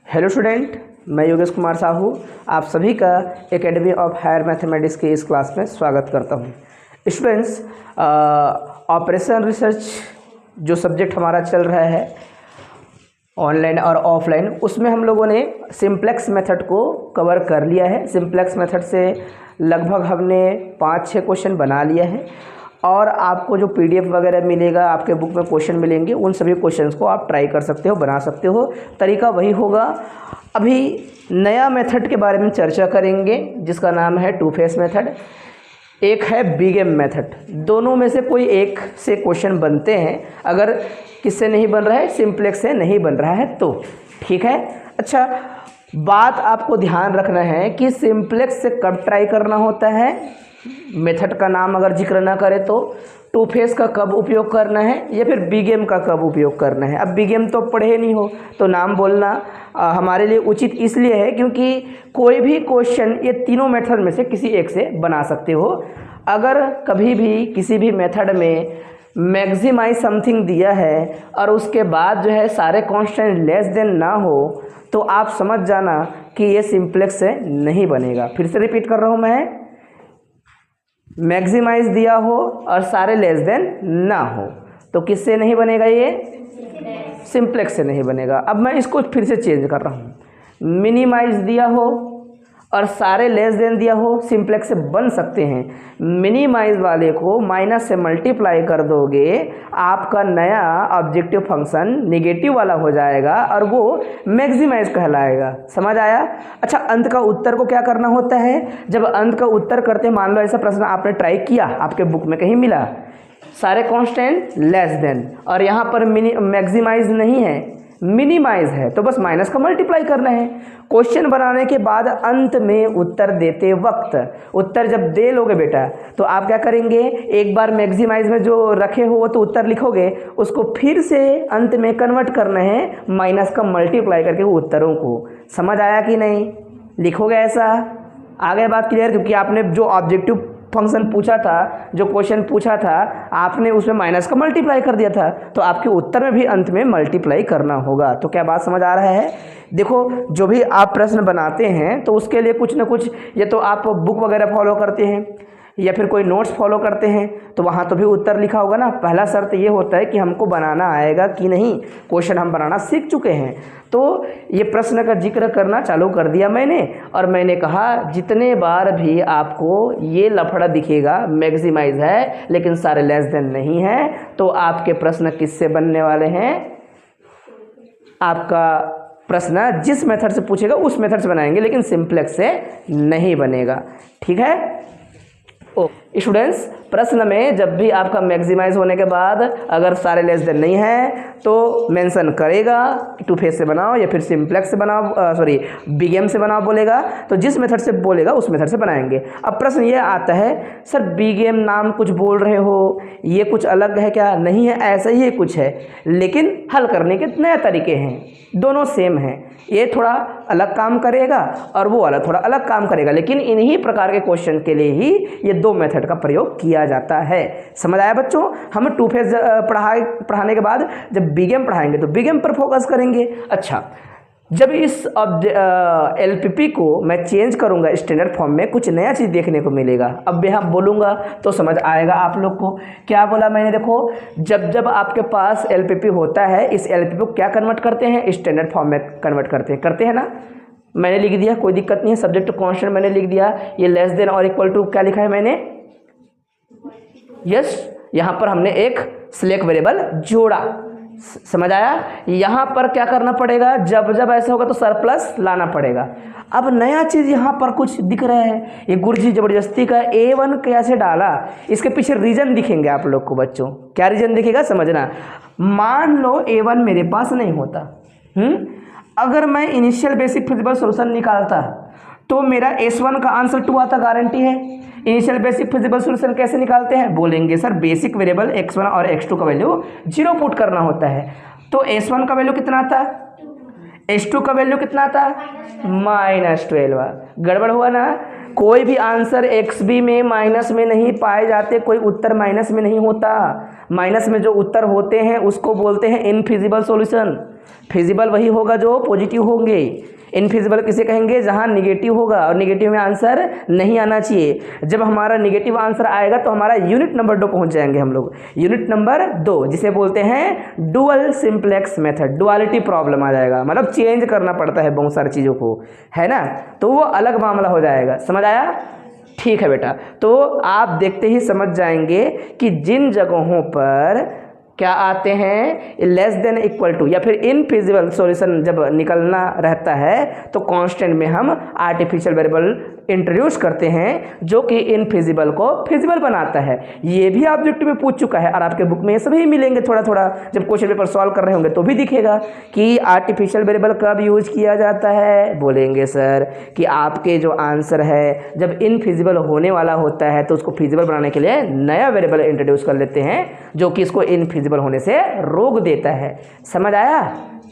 Hello student, मैं योगेश कुमार साहू आप सभी का एकेडमी ऑफ हायर मैथमेटिक्स की इस क्लास में स्वागत करता हूं। स्टूडेंट्स, ऑपरेशन रिसर्च जो सब्जेक्ट हमारा चल रहा है ऑनलाइन और ऑफलाइन, उसमें हम लोगों ने सिंप्लेक्स मेथड को कवर कर लिया है। सिंप्लेक्स मेथड से लगभग हमने 5-6 क्वेश्चन बना लिया है और आपको जो पीडीएफ वगैरह मिलेगा, आपके बुक में क्वेश्चन मिलेंगे, उन सभी क्वेश्चंस को आप ट्राई कर सकते हो, बना सकते हो। तरीका वही होगा। अभी नया मेथड के बारे में चर्चा करेंगे जिसका नाम है टू फेस मेथड, एक है बिगेम मेथड। दोनों में से कोई एक से क्वेश्चन बनते हैं। अगर किससे नहीं बन रहा है, सिंप्लेक्स से नहीं बन रहा है तो ठीक है। अच्छा, बात आपको ध्यान रखना है कि सिंप्लेक्स से कब ट्राई करना होता है, मेथड का नाम अगर जिक्र ना करे तो टू फेस का कब उपयोग करना है या फिर बिगेम का कब उपयोग करना है। अब बिगेम तो पढ़े नहीं हो तो नाम बोलना हमारे लिए उचित इसलिए है क्योंकि कोई भी क्वेश्चन ये तीनों मेथड में से किसी एक से बना सकते हो। अगर कभी भी किसी भी मेथड में मैक्सिमाइज समथिंग दिया है और उसके बाद जो है सारे कांस्टेंट लेस देन ना हो तो आप समझ जाना कि ये सिंप्लेक्स से नहीं बनेगा। फिर से रिपीट कर रहा हूँ मैं, मैक्सिमाइज दिया हो और सारे लेस देन ना हो तो किससे नहीं बनेगा, ये सिंप्लेक्स से नहीं बनेगा। अब मैं इसको फिर से चेंज कर रहा हूँ, मिनिमाइज दिया हो और सारे लेस देन दिया हो, सिंप्लेक्स से बन सकते हैं। मिनिमाइज वाले को माइनस से मल्टीप्लाई कर दोगे, आपका नया ऑब्जेक्टिव फंक्शन नेगेटिव वाला हो जाएगा और वो मैक्सिमाइज कहलाएगा। समझ आया? अच्छा, अंत का उत्तर को क्या करना होता है? जब अंत का उत्तर करते हैं, मान लो ऐसा प्रश्न आपने ट्राई किया, आपके बुक में कहीं मिला सारे कांस्टेंट लेस देन और यहाँ पर मैक्सिमाइज नहीं है, मिनिमाइज है, तो बस माइनस का मल्टीप्लाई करना है। क्वेश्चन बनाने के बाद अंत में उत्तर देते वक्त, उत्तर जब दे लोगे बेटा तो आप क्या करेंगे, एक बार मैक्सिमाइज में जो रखे हो तो उत्तर लिखोगे, उसको फिर से अंत में कन्वर्ट करना है माइनस का मल्टीप्लाई करके उत्तरों को। समझ आया कि नहीं? लिखोगे ऐसा? आ गया बात क्लियर? क्योंकि आपने जो ऑब्जेक्टिव फंक्शन पूछा था, जो क्वेश्चन पूछा था, आपने उसमें माइनस का मल्टीप्लाई कर दिया था तो आपके उत्तर में भी अंत में मल्टीप्लाई करना होगा। तो क्या बात समझ आ रहा है? देखो, जो भी आप प्रश्न बनाते हैं तो उसके लिए कुछ ना कुछ, ये तो आप बुक वगैरह फॉलो करते हैं या फिर कोई नोट्स फॉलो करते हैं तो वहाँ तो भी उत्तर लिखा होगा ना। पहला शर्त ये होता है कि हमको बनाना आएगा कि नहीं, क्वेश्चन हम बनाना सीख चुके हैं। तो ये प्रश्न का जिक्र करना चालू कर दिया मैंने और मैंने कहा जितने बार भी आपको ये लफड़ा दिखेगा, मैक्सिमाइज है लेकिन सारे लेस देन नहीं है, तो आपके प्रश्न किससे बनने वाले हैं? आपका प्रश्न जिस मेथड से पूछेगा उस मेथड से बनाएंगे, लेकिन सिंप्लेक्स से नहीं बनेगा। ठीक है स्टूडेंट्स, प्रश्न में जब भी आपका मैक्सिमाइज होने के बाद अगर सारे लेस देन नहीं है तो मेंशन करेगा टू फेस से बनाओ या फिर सिंप्लेक्स से बनाओ, बिगेम से बनाओ बोलेगा, तो जिस मेथड से बोलेगा उस मेथड से बनाएंगे। अब प्रश्न ये आता है, सर बिगेम नाम कुछ बोल रहे हो, ये कुछ अलग है क्या? नहीं है, ऐसा ही कुछ है, लेकिन हल करने के नए तरीके हैं, दोनों सेम हैं। ये थोड़ा अलग काम करेगा और वो वाला थोड़ा अलग काम करेगा, लेकिन इन्हीं प्रकार के क्वेश्चन के लिए ही ये दो मेथड का प्रयोग किया जाता है। समझ आया बच्चों? हम टू फेस पढ़ाने के बाद जब बिगेम पढ़ाएंगे तो बिगेम पर फोकस करेंगे। अच्छा, जब इस एलपीपी को मैं चेंज करूंगा स्टैंडर्ड फॉर्म में, कुछ नया चीज़ देखने को मिलेगा। अब यहाँ बोलूँगा तो समझ आएगा आप लोग को। क्या बोला मैंने? देखो, जब जब आपके पास एलपीपी होता है, इस एलपीपी को क्या कन्वर्ट करते हैं? स्टैंडर्ड फॉर्म में कन्वर्ट करते हैं ना। मैंने लिख दिया, कोई दिक्कत नहीं है, सब्जेक्ट कांस्टेंट मैंने लिख दिया। ये लेस देन और इक्वल टू क्या लिखा है मैंने? यस, यहाँ पर हमने एक सिलेक्ट वेरिएबल जोड़ा। समझ आया? यहाँ पर क्या करना पड़ेगा, जब जब ऐसा होगा तो सरप्लस लाना पड़ेगा। अब नया चीज़ यहाँ पर कुछ दिख रहा है, ये गुरजी जबरदस्ती का A1 कैसे डाला, इसके पीछे रीजन दिखेंगे आप लोग को बच्चों। क्या रीजन दिखेगा समझना। मान लो A1 मेरे पास नहीं होता, अगर मैं इनिशियल बेसिक फिजिबल सॉल्यूशन निकालता तो मेरा S1 का आंसर 2 आता, गारंटी है। इनिशियल बेसिक फिजिबल सॉल्यूशन कैसे निकालते हैं? बोलेंगे सर बेसिक वेरिएबल x1 और x2 का वैल्यू 0 पुट करना होता है, तो S1 का वैल्यू कितना आता? H2 का वैल्यू कितना आता? -12। गड़बड़ हुआ ना? कोई भी आंसर XB में माइनस में नहीं पाए जाते, कोई उत्तर माइनस में नहीं होता। माइनस में जो उत्तर होते हैं उसको बोलते हैं इनफिजिबल सॉल्यूशन। फिजिबल वही होगा जो पॉजिटिव होंगे, इनफिजिबल किसे कहेंगे जहां निगेटिव होगा और निगेटिव में आंसर नहीं आना चाहिए। जब हमारा निगेटिव आंसर आएगा तो हमारा यूनिट नंबर 2 पहुंच जाएंगे हम लोग, यूनिट नंबर 2 जिसे बोलते हैं dual simplex method. Duality problem आ जाएगा, मतलब चेंज करना पड़ता है बहुत सारी चीज़ों को, है ना, तो वो अलग मामला हो जाएगा। समझ आया? ठीक है बेटा, तो आप देखते ही समझ जाएंगे कि जिन जगहों पर क्या आते हैं लेस देन इक्वल टू या फिर इनफिजिबल सॉल्यूशन जब निकलना रहता है तो कांस्टेंट में हम आर्टिफिशियल वेरिएबल इंट्रोड्यूस करते हैं जो कि इनफिजिबल को फिजिबल बनाता है। ये भी ऑब्जेक्टिव में पूछ चुका है और आपके बुक में ये सभी मिलेंगे थोड़ा थोड़ा, जब क्वेश्चन पेपर सॉल्व कर रहे होंगे तो भी दिखेगा कि आर्टिफिशियल वेरिएबल कब यूज किया जाता है। बोलेंगे सर कि आपके जो आंसर है जब इनफिजिबल होने वाला होता है तो उसको फिजिबल बनाने के लिए नया वेरिएबल इंट्रोड्यूस कर लेते हैं जो कि इसको इनफिजिबल होने से रोक देता है। समझ आया?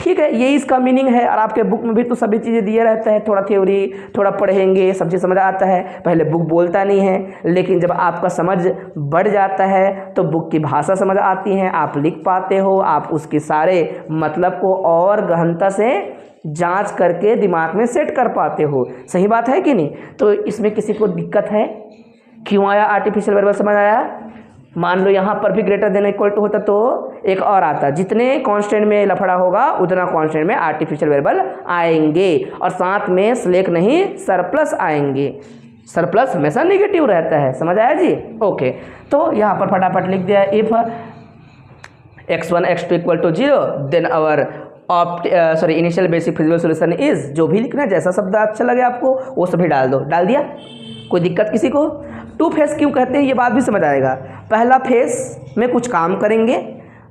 ठीक है, यही इसका मीनिंग है। और आपके बुक में भी तो सभी चीज़ें दिए रहते हैं, थोड़ा थ्योरी थोड़ा पढ़ेंगे सब चीज़ समझ आता है। पहले बुक बोलता नहीं है, लेकिन जब आपका समझ बढ़ जाता है तो बुक की भाषा समझ आती है, आप लिख पाते हो, आप उसके सारे मतलब को और गहनता से जांच करके दिमाग में सेट कर पाते हो। सही बात है कि नहीं? तो इसमें किसी को दिक्कत है? क्यों आया आर्टिफिशियल वेरिएबल? समझ आया? मान लो यहाँ पर भी ग्रेटर देन इक्वल टू होता तो एक और आता, जितने कांस्टेंट में लफड़ा होगा उतना कांस्टेंट में आर्टिफिशियल वेरिएबल आएंगे और साथ में स्लैक नहीं सरप्लस आएंगे। सरप्लस हमेशा नेगेटिव रहता है। समझ आया जी? ओके, तो यहाँ पर फटाफट लिख दिया if x1 x2 equal to 0 then our initial basic feasible solution is, जो भी लिखना है जैसा शब्द अच्छा लगे आपको वो सभी डाल दो। डाल दिया? कोई दिक्कत किसी को? टू फेस क्यों कहते हैं ये बात भी समझ आएगा। पहला फेस में कुछ काम करेंगे,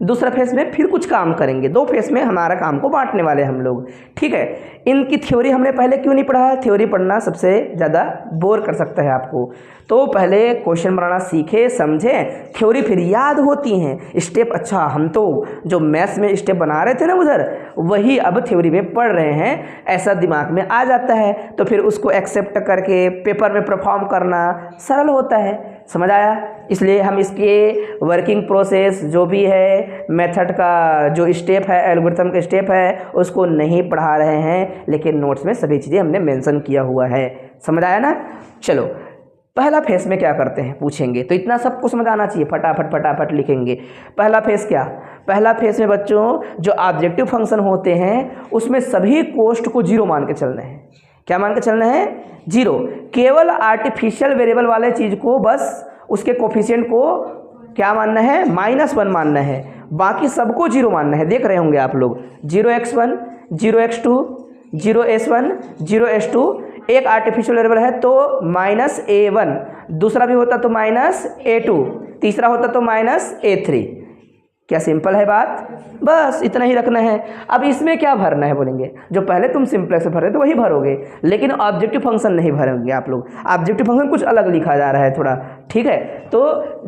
दूसरा फेस में फिर कुछ काम करेंगे, 2 फेस में हमारा काम को बांटने वाले हम लोग। ठीक है, इनकी थ्योरी हमने पहले क्यों नहीं पढ़ा? थ्योरी पढ़ना सबसे ज़्यादा बोर कर सकता है आपको, तो पहले क्वेश्चन बनाना सीखे समझें, थ्योरी फिर याद होती हैं स्टेप। अच्छा, हम तो जो मैथ्स में स्टेप बना रहे थे ना उधर, वही अब थ्योरी में पढ़ रहे हैं, ऐसा दिमाग में आ जाता है तो फिर उसको एक्सेप्ट करके पेपर में परफॉर्म करना सरल होता है। समझ आया? इसलिए हम इसके वर्किंग प्रोसेस जो भी है, मेथड का जो स्टेप है, एल्गोरिथम का स्टेप है, उसको नहीं पढ़ा रहे हैं, लेकिन नोट्स में सभी चीज़ें हमने मेंशन किया हुआ है। समझ आया ना? चलो, पहला फेस में क्या करते हैं पूछेंगे तो इतना सबको समझ आना चाहिए, फटाफट फटाफट लिखेंगे। पहला फेस क्या? पहला फेस में बच्चों जो ऑब्जेक्टिव फंक्शन होते हैं उसमें सभी कोस्ट को 0 मान के चलना है। क्या मान के चलना है? 0। केवल आर्टिफिशियल वेरिएबल वाले चीज़ को बस उसके कोफिशिएंट को क्या मानना है? -1 मानना है, बाकी सबको 0 मानना है। देख रहे होंगे आप लोग 0x1 0x2 0s1 0s2, एक आर्टिफिशियल वेरिएबल है तो -a1, दूसरा भी होता तो -a2, तीसरा होता तो -a3। क्या सिंपल है बात? बस इतना ही रखना है। अब इसमें क्या भरना है बोलेंगे? जो पहले तुम सिंपलेक्स से भर रहे तो वही भरोगे, लेकिन ऑब्जेक्टिव फंक्शन नहीं भरोगे आप लोग। ऑब्जेक्टिव फंक्शन कुछ अलग लिखा जा रहा है थोड़ा, ठीक है? तो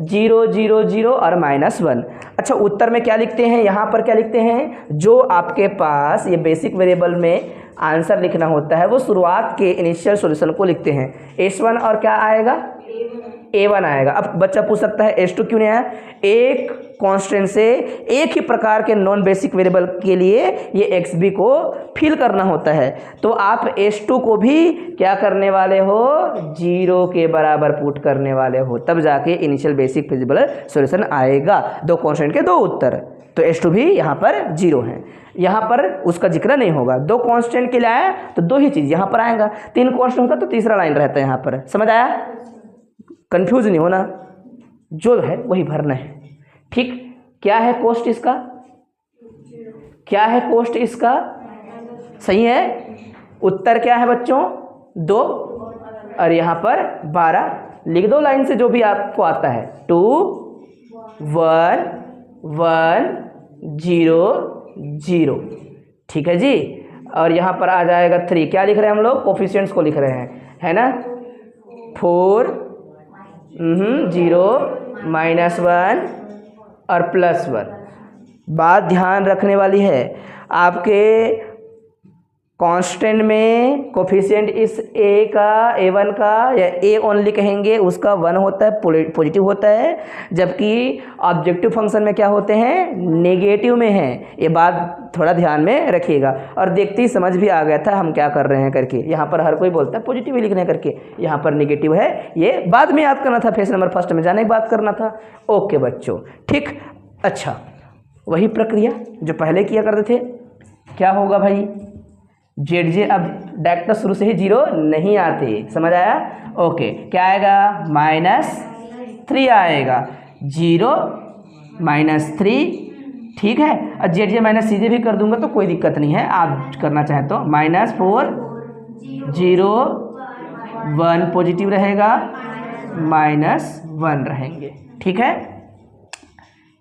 0 0 0 और -1। अच्छा, उत्तर में क्या लिखते हैं? यहाँ पर क्या लिखते हैं? जो आपके पास ये बेसिक वेरिएबल में आंसर लिखना होता है वो शुरुआत के इनिशियल सॉल्यूशन को लिखते हैं। S1 और क्या आएगा? A1 आएगा। अब बच्चा पूछ सकता है S2 क्यों नहीं आया? एक कांस्टेंट से एक ही प्रकार के नॉन बेसिक वेरिएबल के लिए ये XB को फिल करना होता है, तो आप S2 को भी क्या करने वाले हो? 0 के बराबर पुट करने वाले हो, तब जाके इनिशियल बेसिक फिजिबल सॉल्यूशन आएगा। 2 कांस्टेंट के 2 उत्तर, तो S2 भी यहाँ पर 0 है। यहाँ पर उसका जिक्र नहीं होगा। 2 कांस्टेंट के लिए आया तो 2 ही चीज़ यहाँ पर आएगा, 3 कांस्टेंट होता तो तीसरा लाइन रहता है यहाँ पर। समझ आया? कंफ्यूज नहीं होना, जो है वही भरना है। ठीक, क्या है कोस्ट इसका? क्या है कोस्ट इसका? सही है। उत्तर क्या है बच्चों? 2 और यहाँ पर 12 लिख दो लाइन से, जो भी आपको आता है। 2 1 1 0 0, ठीक है जी। और यहाँ पर आ जाएगा 3। क्या लिख रहे हैं हम लोग? कोफिशिएंट्स को लिख रहे हैं, है ना? 4 0 -1 और +1। बात ध्यान रखने वाली है, आपके कांस्टेंट में कोफिशिएंट इस ए का A1 का या ए ओनली कहेंगे उसका 1 होता है, पॉजिटिव होता है, जबकि ऑब्जेक्टिव फंक्शन में क्या होते हैं, नेगेटिव में है। ये बात थोड़ा ध्यान में रखिएगा। और देखते ही समझ भी आ गया था हम क्या कर रहे हैं करके। यहाँ पर हर कोई बोलता है पॉजिटिव ही लिखने करके, यहाँ पर नेगेटिव है, ये बाद में याद करना था, पेज नंबर फर्स्ट में जाने की बात करना था। ओके बच्चों, ठीक। अच्छा, वही प्रक्रिया जो पहले किया करते थे। क्या होगा भाई, जेड जे अब डायरेक्ट शुरू से ही 0 नहीं आते, समझ आया। ओके, क्या आएगा, -3 आएगा, 0 -3, ठीक है। और जेड जे माइनस सी जे भी कर दूंगा तो कोई दिक्कत नहीं है, आप करना चाहें तो। -4 0 1 पॉजिटिव रहेगा, -1 रहेंगे, ठीक है।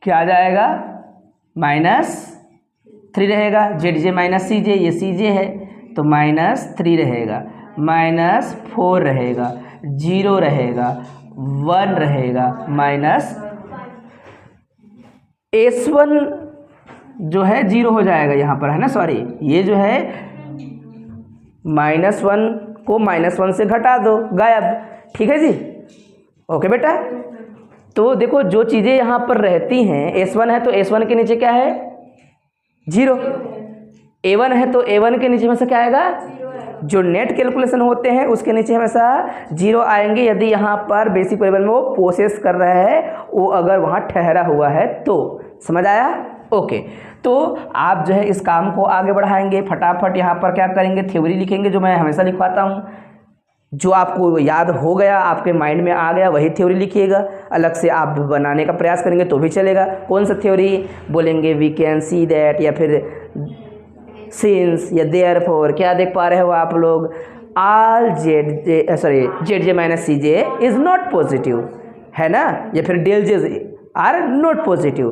क्या आ जाएगा, -3 रहेगा, जेड जे माइनस सी जे, ये सी जे है तो -3 रहेगा, -4 रहेगा, 0 रहेगा, 1 रहेगा, -S1 जो है 0 हो जाएगा यहाँ पर, है ना, सॉरी, ये जो है -1 को -1 से घटा दो, गायब, ठीक है जी। ओके बेटा, तो देखो जो चीज़ें यहाँ पर रहती हैं, S1 है तो S1 के नीचे क्या है, 0, A1 है तो A1 के नीचे हमेशा क्या आएगा, जो नेट कैलकुलेशन होते हैं उसके नीचे हमेशा 0 आएंगे, यदि यहाँ पर बेसिक वेरिएबल में वो प्रोसेस कर रहा है, वो अगर वहाँ ठहरा हुआ है तो। समझ आया। ओके, तो आप जो है इस काम को आगे बढ़ाएंगे। फटाफट यहाँ पर क्या करेंगे, थ्योरी लिखेंगे, जो मैं हमेशा लिखवाता हूँ। जो आपको याद हो गया, आपके माइंड में आ गया, वही थ्योरी लिखिएगा। अलग से आप बनाने का प्रयास करेंगे तो भी चलेगा। कौन सा थ्योरी बोलेंगे, वी कैन सी दैट, या फिर सिंस, या देयरफॉर। क्या देख पा रहे हो आप लोग, all Z J minus C J is not positive, है ना, या फिर del J are not positive,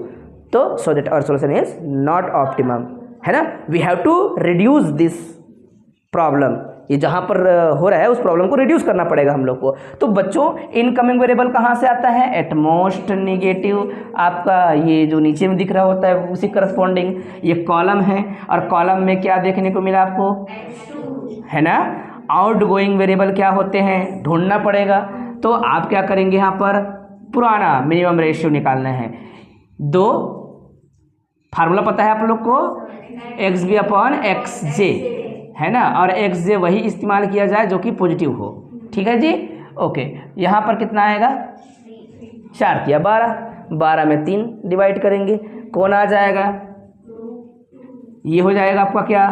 तो so that our solution is not optimum, है ना। We have to reduce this problem, ये जहाँ पर हो रहा है उस प्रॉब्लम को रिड्यूस करना पड़ेगा हम लोग को। तो बच्चों, इनकमिंग वेरिएबल कहाँ से आता है, एटमोस्ट नेगेटिव, आपका ये जो नीचे में दिख रहा होता है उसी करस्पॉन्डिंग ये कॉलम है। और कॉलम में क्या देखने को मिला आपको, है ना, आउट गोइंग वेरिएबल क्या होते हैं, ढूंढना पड़ेगा। तो आप क्या करेंगे, यहाँ पर पुराना मिनिमम रेशियो निकालना है। 2 फार्मूला पता है आप लोग को, XB/XJ, है ना, और XJ वही इस्तेमाल किया जाए जो कि पॉजिटिव हो, ठीक है जी। ओके, यहाँ पर कितना आएगा, 4 किया 12, 12 में 3 डिवाइड करेंगे, कौन आ जाएगा, ये हो जाएगा आपका क्या,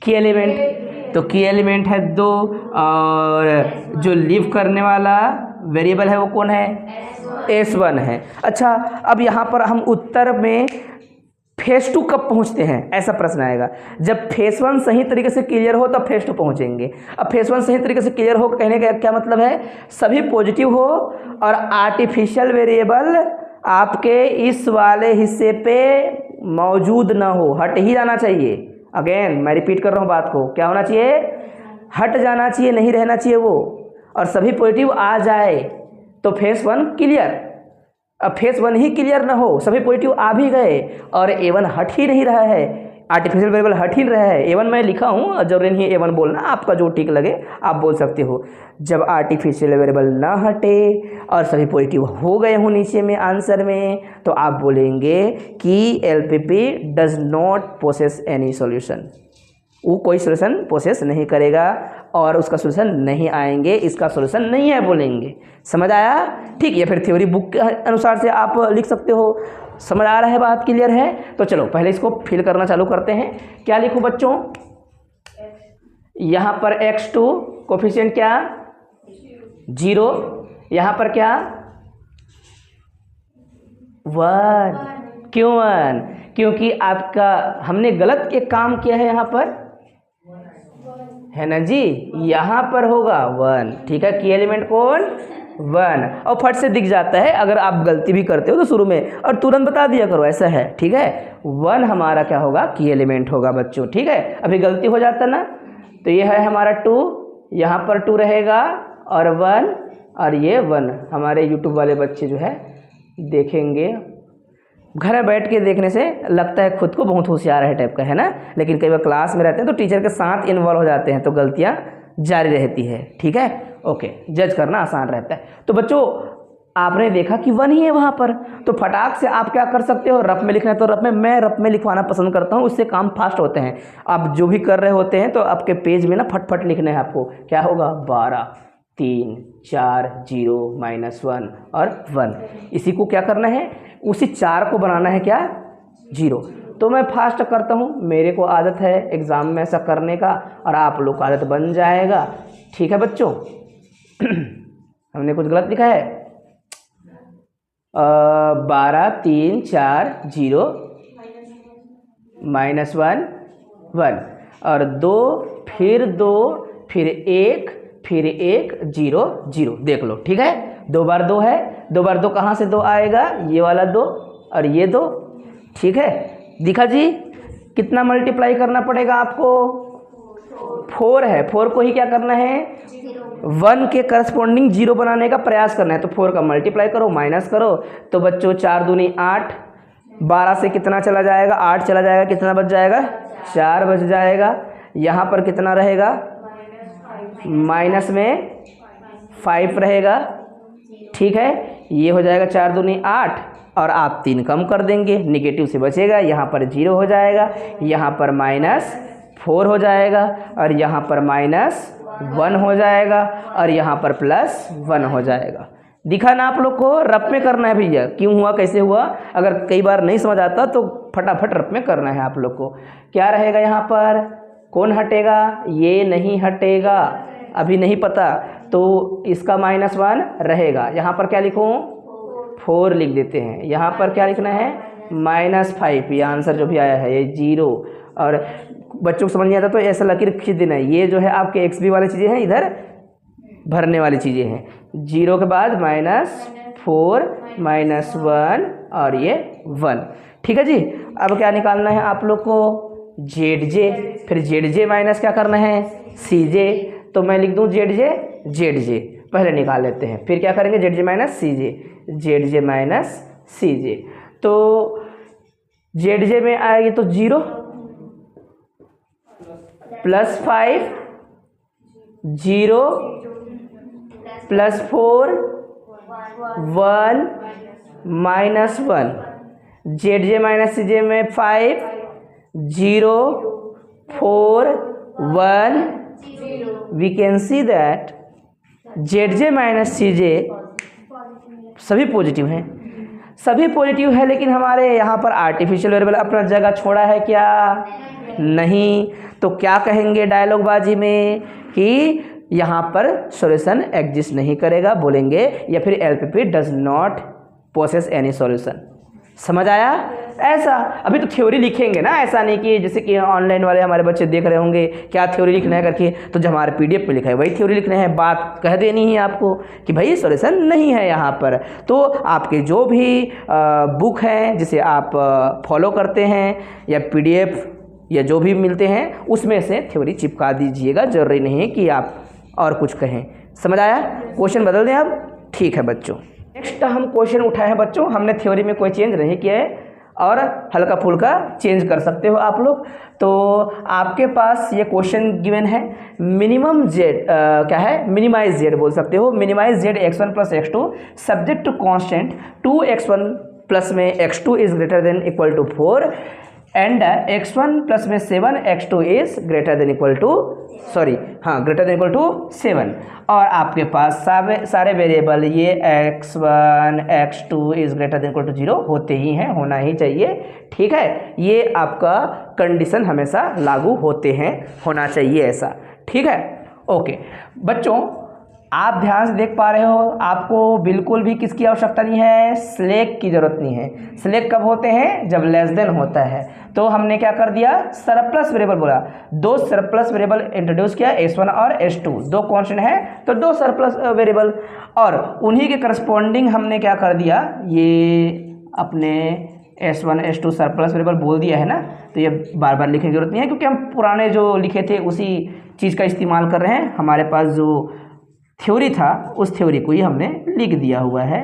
की एलिमेंट। तो की एलिमेंट है 2, और जो लीव करने वाला वेरिएबल है वो कौन है, S1 है। अच्छा, अब यहाँ पर हम उत्तर में फेज 2 कब पहुँचते हैं, ऐसा प्रश्न आएगा। जब फेज 1 सही तरीके से क्लियर हो तब फेज 2 पहुँचेंगे। अब फेज 1 सही तरीके से क्लियर हो कहने का क्या मतलब है, सभी पॉजिटिव हो और आर्टिफिशियल वेरिएबल आपके इस वाले हिस्से पे मौजूद ना हो, हट ही जाना चाहिए। अगेन मैं रिपीट कर रहा हूँ बात को, क्या होना चाहिए, हट जाना चाहिए, नहीं रहना चाहिए वो, और सभी पॉजिटिव आ जाए तो फेज 1 क्लियर। अब फेज 1 ही क्लियर ना हो, सभी पॉजिटिव आ भी गए और A1 हट ही नहीं रहा है, आर्टिफिशियल वेरिएबल हट ही रहा है। A1 मैं लिखा हूँ, जरूरी नहीं है A1 बोलना, आपका जो ठीक लगे आप बोल सकते हो। जब आर्टिफिशियल वेरिएबल ना हटे और सभी पॉजिटिव हो गए हों नीचे में आंसर में, तो आप बोलेंगे कि LPP does not possess any solution, वो कोई सॉल्यूशन प्रोसेस नहीं करेगा और उसका सॉल्यूशन नहीं आएंगे, इसका सॉल्यूशन नहीं है बोलेंगे। समझ आया, ठीक। या फिर थ्योरी बुक के अनुसार से आप लिख सकते हो। समझ आ रहा है, बात क्लियर है। तो चलो पहले इसको फिल करना चालू करते हैं। क्या लिखूं बच्चों, यहाँ पर x2 कोफिशिएंट क्या 0, यहाँ पर क्या 1, क्यों 1, क्योंकि आपका हमने गलत एक काम किया है यहाँ पर, है ना जी, यहाँ पर होगा 1, ठीक है। की एलिमेंट कौन 1, और फट से दिख जाता है अगर आप गलती भी करते हो तो शुरू में, और तुरंत बता दिया करो, ऐसा है, ठीक है। 1 हमारा क्या होगा, की एलिमेंट होगा बच्चों, ठीक है। अभी गलती हो जाता ना, तो ये है हमारा 2, यहाँ पर 2 रहेगा और 1, और ये 1 हमारे यूट्यूब वाले बच्चे जो है देखेंगे घर में बैठ के देखने से लगता है खुद को बहुत होशियार है टाइप का, है ना, लेकिन कई बार क्लास में रहते हैं तो टीचर के साथ इन्वॉल्व हो जाते हैं तो गलतियाँ जारी रहती है। ठीक है, ओके, जज करना आसान रहता है। तो बच्चों आपने देखा कि 1 ही है वहाँ पर, तो फटाक से आप क्या कर सकते हो, रफ में लिखना है तो रफ में, मैं रफ में लिखवाना पसंद करता हूँ, उससे काम फास्ट होते हैं। आप जो भी कर रहे होते हैं तो आपके पेज में ना फटफट लिखना है आपको। क्या होगा, 12 3 4 0 -1 और 1, इसी को क्या करना है, उसी 4 को बनाना है क्या, 0। तो मैं फास्ट करता हूँ, मेरे को आदत है एग्ज़ाम में ऐसा करने का और आप लोग को आदत बन जाएगा। ठीक है बच्चों हमने कुछ गलत लिखा है, 12 3 4 0 -1 1 और 2 फिर 2 फिर 1 फिर 1 0 0, देख लो। ठीक है, 2 बार 2 है, 2 बार 2 कहाँ से 2 आएगा, ये वाला 2 और ये 2। ठीक है, दिखा जी, कितना मल्टीप्लाई करना पड़ेगा आपको, 4 है, 4 को ही क्या करना है, 1 के करस्पॉन्डिंग 0 बनाने का प्रयास करना है। तो 4 का मल्टीप्लाई करो, माइनस करो, तो बच्चों 4 दूनी 8, 12 से कितना चला जाएगा, 8 चला जाएगा, कितना बच जाएगा, 4 बच जाएगा। यहाँ पर कितना रहेगा, माइनस में 5 रहेगा। ठीक है, ये हो जाएगा 4 दूनी 8 और आप 3 कम कर देंगे, निगेटिव से बचेगा, यहाँ पर 0 हो जाएगा, यहाँ पर -4 हो जाएगा और यहाँ पर -1 हो जाएगा और यहाँ पर +1 हो जाएगा। दिखा ना आप लोग को, रफ में करना है भैया, क्यों हुआ कैसे हुआ, अगर कई बार नहीं समझ आता तो फटाफट रफ में करना है आप लोग को। क्या रहेगा यहाँ पर, कौन हटेगा, ये नहीं हटेगा, अभी नहीं पता, तो इसका -1 रहेगा। यहाँ पर क्या लिखूँ, 4 लिख देते हैं। यहाँ पर क्या लिखना है, -5, ये आंसर जो भी आया है ये 0। और बच्चों को समझ नहीं आता तो ऐसा लकीर खींच देना है, ये जो है आपके XB वाली चीज़ें हैं, इधर भरने वाली चीज़ें हैं। 0 के बाद -4 -1 और ये 1। ठीक है जी, अब क्या निकालना है आप लोग को, ZJ, फिर ZJ माइनस क्या करना है, CJ। तो मैं लिख दूँ ZJ पहले निकाल लेते हैं, फिर क्या करेंगे, ZJ माइनस CJ। तो ZJ में आएगी तो 0 +5 0 +4 1 -1, ZJ माइनस CJ में 5 0 4 1, we can see that ZJ minus CJ सभी पॉजिटिव हैं, सभी पॉजिटिव है, लेकिन हमारे यहाँ पर आर्टिफिशियल वेरिएबल अपना जगह छोड़ा है क्या, नहीं। तो क्या कहेंगे डायलॉग बाजी में कि यहाँ पर सॉल्यूशन एग्जिस्ट नहीं करेगा बोलेंगे, या फिर LPP does not possess any solution. समझ आया, ऐसा अभी तो थ्योरी लिखेंगे ना, ऐसा नहीं कि जैसे कि ऑनलाइन वाले हमारे बच्चे देख रहे होंगे क्या थ्योरी लिखना है करके, तो जो हमारे PDF में लिखा है वही थ्योरी लिखना है। बात कह देनी है आपको कि भाई सॉल्यूशन नहीं है यहाँ पर। तो आपके जो भी बुक हैं जिसे आप फॉलो करते हैं या PDF या जो भी मिलते हैं उसमें से थ्योरी चिपका दीजिएगा, जरूरी नहीं है कि आप और कुछ कहें। समझ आया, क्वेश्चन बदल दें अब। ठीक है बच्चों, नेक्स्ट हम क्वेश्चन उठाए हैं बच्चों, हमने थ्योरी में कोई चेंज नहीं किया है और हल्का फुल्का चेंज कर सकते हो आप लोग। तो आपके पास ये क्वेश्चन गिवन है, मिनिमम जेड क्या है, मिनिमाइज जेड बोल सकते हो, minimize Z x1 + x2 subject to constant 2x1 plus में x2 is greater than equal to 4 and x1 plus में 7 x2 is greater than equal to greater than equal to 7। और आपके पास सारे वेरिएबल ये x1 x2 is greater than equal to 0 होते ही हैं, होना ही चाहिए। ठीक है, ये आपका कंडीशन हमेशा लागू होते हैं, होना चाहिए ऐसा। ठीक है, ओके बच्चों, आप ध्यान से देख पा रहे हो, आपको बिल्कुल भी किसकी आवश्यकता नहीं है, स्लैक की जरूरत नहीं है। स्लैक कब होते हैं, जब लेस देन होता है। तो हमने क्या कर दिया, सरप्लस वेरिएबल बोला, 2 सरप्लस वेरिएबल इंट्रोड्यूस किया, S1 और S2, 2 कांस्टेंट है तो 2 सरप्लस वेरिएबल, और उन्हीं के करस्पॉन्डिंग हमने क्या कर दिया, ये अपने S1 S2 सरप्लस वेरिएबल बोल दिया है ना। तो ये बार बार लिखने की जरूरत नहीं है, क्योंकि हम पुराने जो लिखे थे उसी चीज़ का इस्तेमाल कर रहे हैं। हमारे पास जो थ्योरी था उस थ्योरी को ही हमने लिख दिया हुआ है,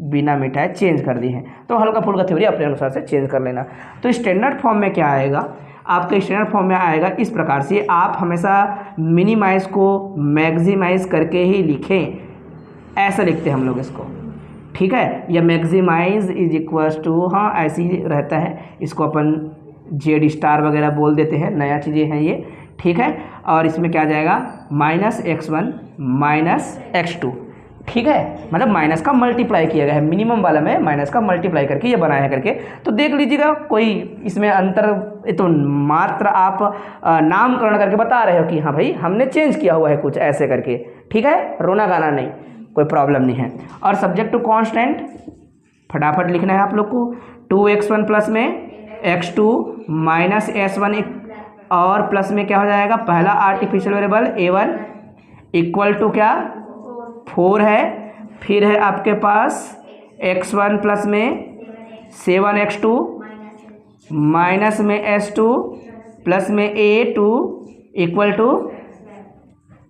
बिना मिटाए चेंज कर दी हैं। तो हल्का फुल्का थ्योरी अपने अनुसार से चेंज कर लेना। तो स्टैंडर्ड फॉर्म में क्या आएगा, आपका स्टैंडर्ड फॉर्म में आएगा इस प्रकार से, आप हमेशा मिनिमाइज को मैक्सिमाइज करके ही लिखें, ऐसा लिखते हैं हम लोग इसको, ठीक है। या मैक्सिमाइज इज इक्वल्स टू, हाँ ऐसे ही रहता है, इसको अपन जेड स्टार वगैरह बोल देते हैं, नया चीज़ें हैं ये, ठीक है। और इसमें क्या जाएगा -x1 -x2, ठीक है, मतलब माइनस का मल्टीप्लाई किया गया है, मिनिमम वाला में माइनस का मल्टीप्लाई करके ये बनाया है करके। तो देख लीजिएगा कोई इसमें अंतर, तो मात्र आप नामकरण करके बता रहे हो कि हाँ भाई हमने चेंज किया हुआ है कुछ ऐसे करके, ठीक है, रोना गाना नहीं, कोई प्रॉब्लम नहीं है। और सब्जेक्ट टू कांस्टेंट फटाफट लिखना है आप लोग को, 2x1 प्लस में x2 माइनस s1 और प्लस में क्या हो जाएगा, पहला artificial variable a1 equal to क्या 4 है, फिर है आपके पास x1 प्लस में 7x2 माइनस में s2 प्लस में a2 इक्वल टू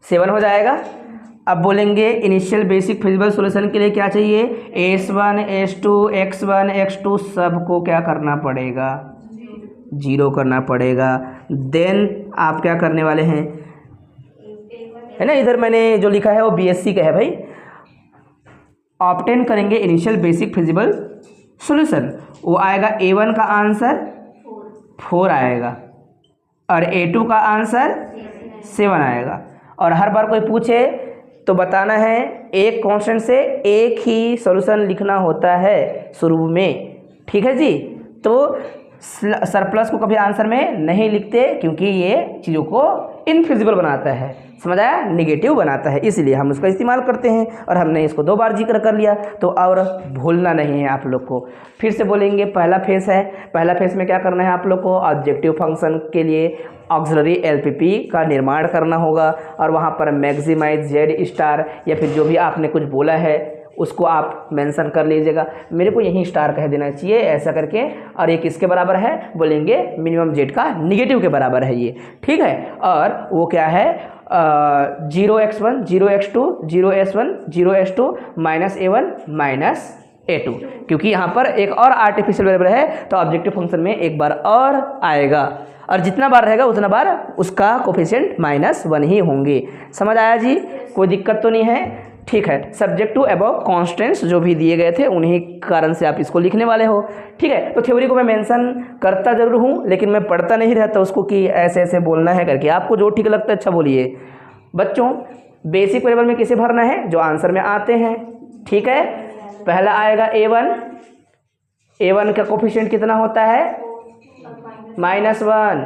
7 हो जाएगा। अब बोलेंगे इनिशियल बेसिक फिजिबल सॉल्यूशन के लिए क्या चाहिए, s1 s2 x1 x2 सबको क्या करना पड़ेगा, 0 करना पड़ेगा। देन आप क्या करने वाले हैं, है ना, इधर मैंने जो लिखा है वो बीएससी का है भाई, ऑब्टेन करेंगे इनिशियल बेसिक फिजिबल सॉल्यूशन, वो आएगा a1 का आंसर 4 आएगा और a2 का आंसर 7 आएगा। और हर बार कोई पूछे तो बताना है एक कांस्टेंट से एक ही सॉल्यूशन लिखना होता है शुरू में, ठीक है जी। तो सरप्लस को कभी आंसर में नहीं लिखते क्योंकि ये चीज़ों को इनफिजिबल बनाता है, समझ आया, नेगेटिव बनाता है, इसलिए हम उसका इस्तेमाल करते हैं। और हमने इसको 2 बार जिक्र कर लिया, तो और भूलना नहीं है आप लोग को। फिर से बोलेंगे पहला फेस है, पहला फेस में क्या करना है आप लोग को, ऑब्जेक्टिव फंक्शन के लिए ऑक्सिलरी एलपीपी का निर्माण करना होगा और वहाँ पर मैक्सिमाइज जेड स्टार या फिर जो भी आपने कुछ बोला है उसको आप मेंशन कर लीजिएगा। मेरे को यहीं स्टार कह देना चाहिए ऐसा करके। और ये किसके बराबर है, बोलेंगे मिनिमम जेड का नेगेटिव के बराबर है ये, ठीक है। और वो क्या है, 0x1 0x2 0s1 0s2 -a1 -a2, क्योंकि यहाँ पर एक और आर्टिफिशियल वेरिएबल है तो ऑब्जेक्टिव फंक्शन में एक बार और आएगा और जितना बार रहेगा उतना बार उसका कोफिशिएंट -1 ही होंगे। समझ आया जी, कोई दिक्कत तो नहीं है, ठीक है। सब्जेक्ट टू अबव कॉन्स्टेंट्स जो भी दिए गए थे उन्हीं कारण से आप इसको लिखने वाले हो, ठीक है। तो थ्योरी को मैं मेंशन करता जरूर हूँ लेकिन मैं पढ़ता नहीं रहता उसको कि ऐसे ऐसे बोलना है करके। आपको जो ठीक लगता है अच्छा बोलिए। बच्चों बेसिक वेरिएबल में किसे भरना है, जो आंसर में आते हैं, ठीक है। पहला आएगा a1 का कोफिशिएंट कितना होता है -1,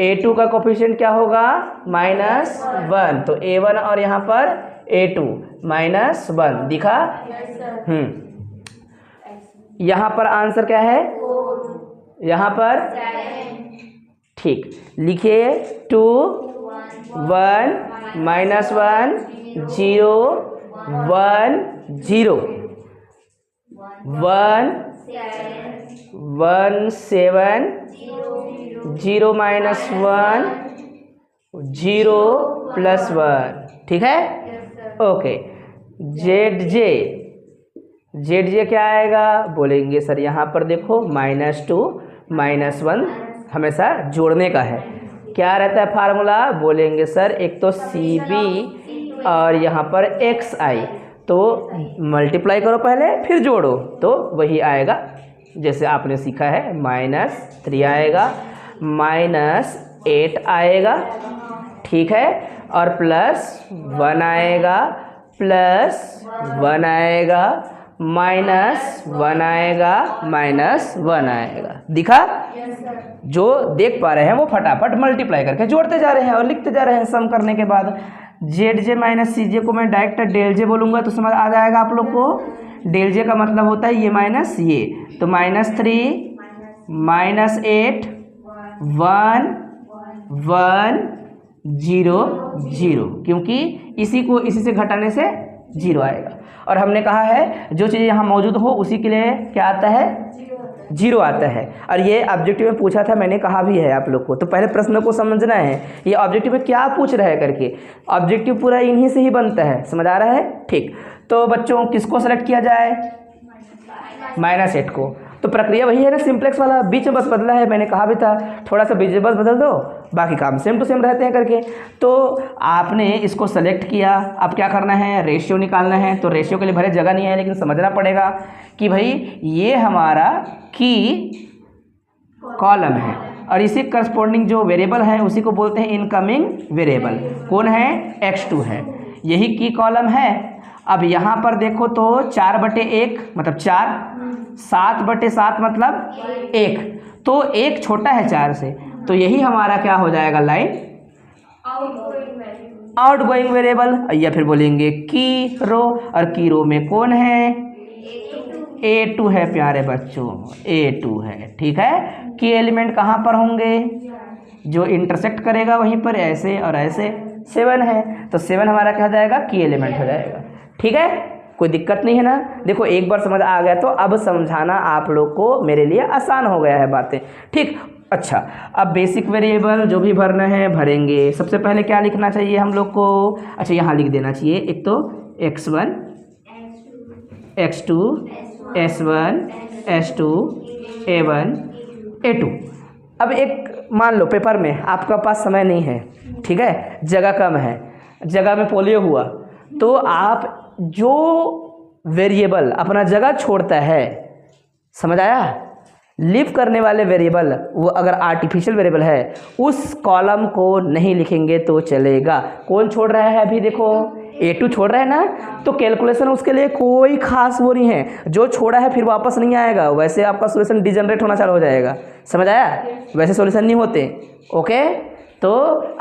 a2 का कोफिशिएंट क्या होगा -1, तो a1 और यहाँ पर a2 -1 दिखा। यहाँ पर आंसर क्या है, यहाँ पर ठीक लिखिए 2 1 -1 0 1 0 1 1 7 0 -1 0 +1, ठीक है, ओके। जेड क्या आएगा, बोलेंगे सर यहाँ पर देखो -2 -1 हमेशा जोड़ने का है। क्या रहता है फार्मूला, बोलेंगे सर एक तो CB और यहाँ पर XI, तो मल्टीप्लाई करो पहले फिर जोड़ो, तो वही आएगा जैसे आपने सीखा है, -3 आएगा -8 आएगा, ठीक है, और +1 आएगा +1 आएगा -1 आएगा -1 आएगा। दिखा, जो देख पा रहे हैं वो फटाफट मल्टीप्लाई करके जोड़ते जा रहे हैं और लिखते जा रहे हैं सम करने के बाद। ZJ - CJ को मैं डायरेक्ट डेल बोलूँगा तो समझ आ जाएगा आप लोग को। डेल जे का मतलब होता है ये माइनस ये, तो -3 -8 1 1 0 0, क्योंकि इसी को इसी से घटाने से 0 आएगा। और हमने कहा है जो चीज़ यहाँ मौजूद हो उसी के लिए क्या आता है, 0 आता है। और ये ऑब्जेक्टिव में पूछा था, मैंने कहा भी है आप लोग को, तो पहले प्रश्न को समझना है ये ऑब्जेक्टिव में क्या पूछ रहा है करके। ऑब्जेक्टिव पूरा इन्हीं से ही बनता है, समझ आ रहा है, ठीक। तो बच्चों किसको सेलेक्ट किया जाए? -8 को। तो प्रक्रिया वही है ना, सिंप्लेक्स वाला, बीच में बस बदला है, मैंने कहा भी था थोड़ा सा बीच में बस बदल दो, बाकी काम सेम टू सेम रहते हैं करके। तो आपने इसको सेलेक्ट किया, अब क्या करना है? रेशियो निकालना है। तो रेशियो के लिए भले जगह नहीं है, लेकिन समझना पड़ेगा कि भाई ये हमारा की कॉलम है और इसी करस्पॉन्डिंग जो वेरिएबल है उसी को बोलते हैं इनकमिंग वेरिएबल। कौन है? x2 है, यही की कॉलम है। अब यहाँ पर देखो तो 4/1 मतलब 4, 7/7 मतलब 1, तो 1 छोटा है 4 से, तो यही हमारा क्या हो जाएगा? लाइन आउटगोइंग वेरिएबल, या फिर बोलेंगे की रो। और की रो में कौन है? A2 है प्यारे बच्चों, A2 है। ठीक है, की एलिमेंट कहाँ पर होंगे? जो इंटरसेक्ट करेगा वहीं पर, ऐसे और ऐसे 7 है, तो 7 हमारा क्या हो जाएगा? की एलिमेंट हो जाएगा। ठीक है, कोई दिक्कत नहीं है ना? देखो एक बार समझ आ गया तो अब समझाना आप लोग को मेरे लिए आसान हो गया है बातें। ठीक, अच्छा, अब बेसिक वेरिएबल जो भी भरना है भरेंगे। सबसे पहले क्या लिखना चाहिए हम लोग को? अच्छा, यहाँ लिख देना चाहिए, एक तो x1 x2 s1 s2 a1 a2। अब एक मान लो पेपर में आपका पास समय नहीं है, ठीक है, जगह कम है, जगह में पोलियो हुआ, तो आप जो वेरिएबल अपना जगह छोड़ता है, समझ आया? लिव करने वाले वेरिएबल, वो अगर आर्टिफिशियल वेरिएबल है उस कॉलम को नहीं लिखेंगे तो चलेगा। कौन छोड़ रहा है? अभी देखो A2 छोड़ रहा है ना, तो कैलकुलेशन उसके लिए कोई खास वो नहीं है, जो छोड़ा है फिर वापस नहीं आएगा, वैसे आपका सॉल्यूशन डिजनरेट होना चालू हो जाएगा। समझ आया? वैसे सॉल्यूशन नहीं होते। ओके, तो